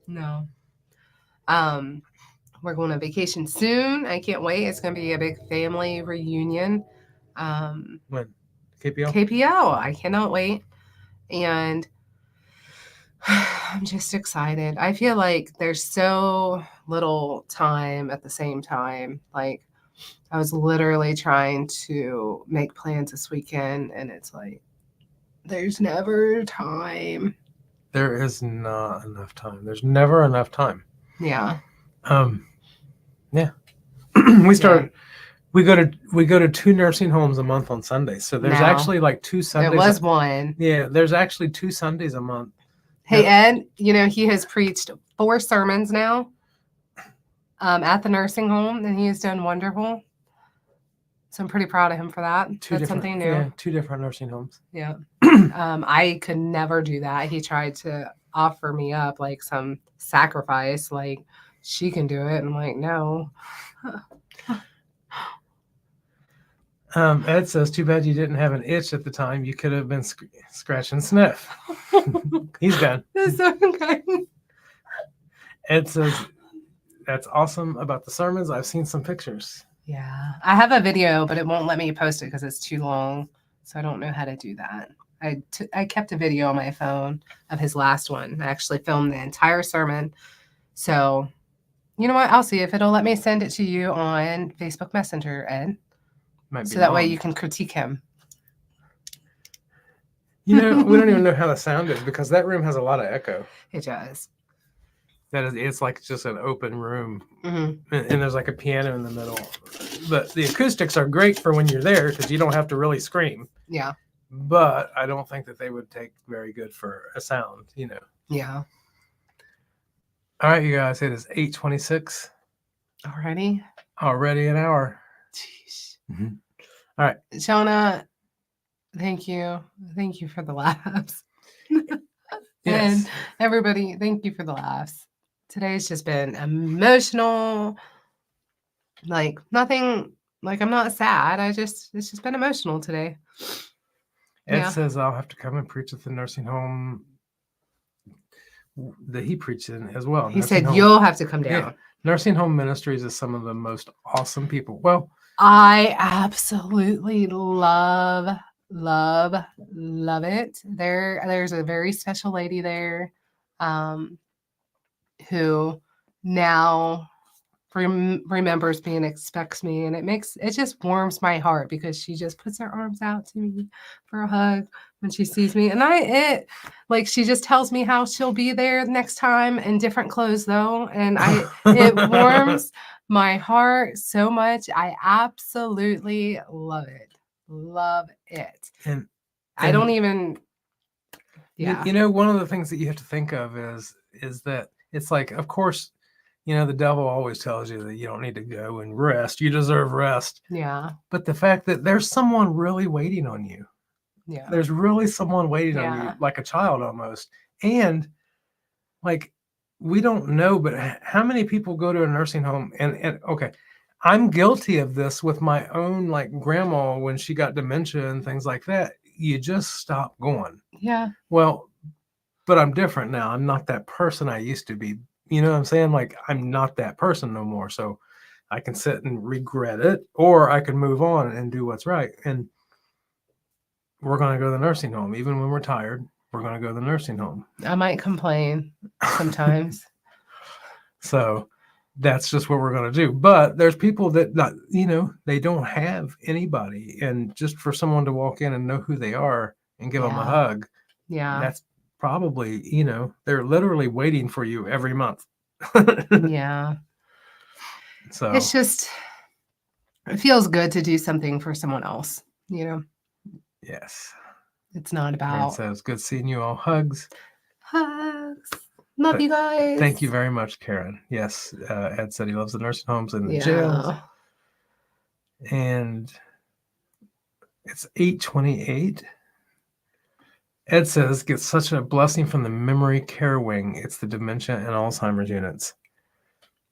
No. We're going on vacation soon. I can't wait. It's going to be a big family reunion. When? KPL? KPL. I cannot wait. And I'm just excited. I feel like there's so little time at the same time. Like, I was literally trying to make plans this weekend, and it's like, there's never time. There is not enough time. There's never enough time. Yeah. Yeah. We go to 2 nursing homes a month on Sundays. So there's actually like 2 Sundays. There was one. Yeah, there's actually 2 Sundays a month. Hey, Ed, he has preached 4 sermons now at the nursing home, and he has done wonderful. So I'm pretty proud of him for that. That's something new. Yeah, 2 different nursing homes. Yeah. I could never do that. He tried to offer me up like some sacrifice, like she can do it. And I'm like, no. Ed says, too bad you didn't have an itch at the time. You could have been scratch and sniff. He's done. That's so okay. Ed says, that's awesome about the sermons. I've seen some pictures. Yeah. I have a video, but it won't let me post it because it's too long. So I don't know how to do that. I kept a video on my phone of his last one. I actually filmed the entire sermon. So, you know what? I'll see if it'll let me send it to you on Facebook Messenger, Ed. So that way you can critique him. We don't even know how the sound is because that room has a lot of echo. It does. It's like just an open room. And there's like a piano in the middle. But the acoustics are great for when you're there because you don't have to really scream. Yeah. But I don't think that they would take very good for a sound, Yeah. All right, you guys, it is 8:26. Already an hour. Jeez. All right. Shauna, thank you. Thank you for the laughs. Yes. And everybody, thank you for the laughs. Today's just been emotional. Like nothing, like I'm not sad. It's just been emotional today. Ed says I'll have to come and preach at the nursing home that he preached in as well. He said you'll have to come down. Yeah. Nursing home ministries is some of the most awesome people. Well, I absolutely love it. There's a very special lady there, who now remembers me and expects me, and it just warms my heart because she just puts her arms out to me for a hug when she sees me, and like she just tells me how she'll be there next time in different clothes though, and it warms my heart so much. I absolutely love it. Love it. And I don't even. Yeah. You know, one of the things that you have to think of is that it's like, of course, you know, the devil always tells you that you don't need to go and rest. You deserve rest. Yeah. But the fact that there's someone really waiting on you. Yeah. There's really someone waiting on you, like a child almost. And like, we don't know, but how many people go to a nursing home and okay, I'm guilty of this with my own like grandma when she got dementia and things like that. You just stop going. Yeah. Well, but I'm different now. I'm not that person I used to be. You know what I'm saying? Like, I'm not that person no more. So I can sit and regret it, or I can move on and do what's right. And we're going to go to the nursing home. Even when we're tired, we're going to go to the nursing home. I might complain sometimes. So that's just what we're going to do. But there's people that, you know, they don't have anybody. And just for someone to walk in and know who they are and give them a hug, that's probably, you know, they're literally waiting for you every month. Yeah. So it's just, it feels good to do something for someone else, you know? Yes. It's not Karen about. says, good seeing you all. Hugs. Hugs. Love you guys. Thank you very much, Karen. Yes. Ed said he loves the nursing homes and the jails. And it's 8:28. Ed says, gets such a blessing from the memory care wing. It's the dementia and Alzheimer's units.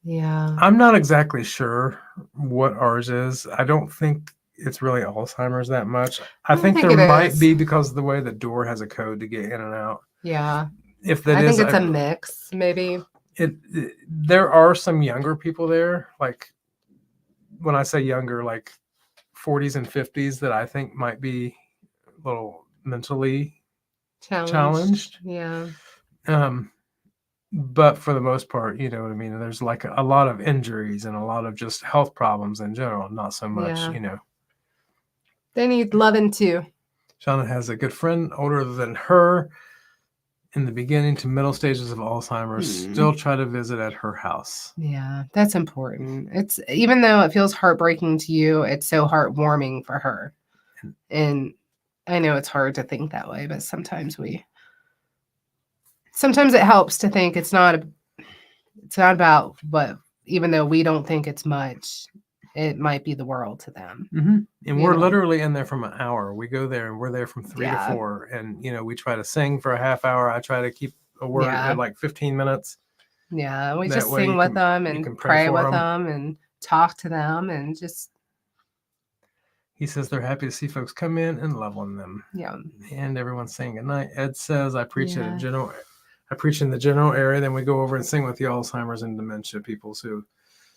Yeah. I'm not exactly sure what ours is. I don't think it's really Alzheimer's that much. I think there might be because of the way the door has a code to get in and out. Yeah. If that I think it's a mix, maybe. There are some younger people there. Like, when I say younger, like 40s and 50s, that I think might be a little mentally challenged. Yeah. But for the most part, you know what I mean? There's like a lot of injuries and a lot of just health problems in general, not so much, you know. They need loving too. Shauna has a good friend older than her in the beginning to middle stages of Alzheimer's, still try to visit at her house. Yeah, that's important. It's, even though it feels heartbreaking to you, it's so heartwarming for her. And I know it's hard to think that way, but sometimes it helps to think it's not about what, even though we don't think it's much, it might be the world to them. Mm-hmm. And we're literally in there from an hour. We go there and we're there from 3 to 4. And, you know, we try to sing for a half hour. I try to keep a word at like 15 minutes. Yeah, we just sing with them and pray with them and talk to them and just. He says they're happy to see folks come in and love on them. Yeah. And everyone's saying good night. Ed says, I preach in the general area. Then we go over and sing with the Alzheimer's and dementia people. So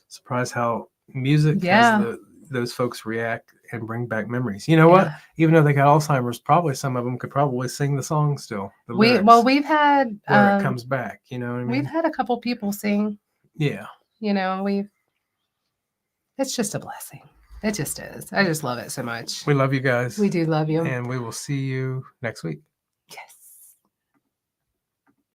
surprised how music has those folks react and bring back memories. You know what? Even though they got Alzheimer's, probably some of them could probably sing the song still. We've had where it comes back. You know what I mean? We've had a couple people sing. Yeah. You know, it's just a blessing. It just is. I just love it so much. We love you guys. We do love you. And we will see you next week.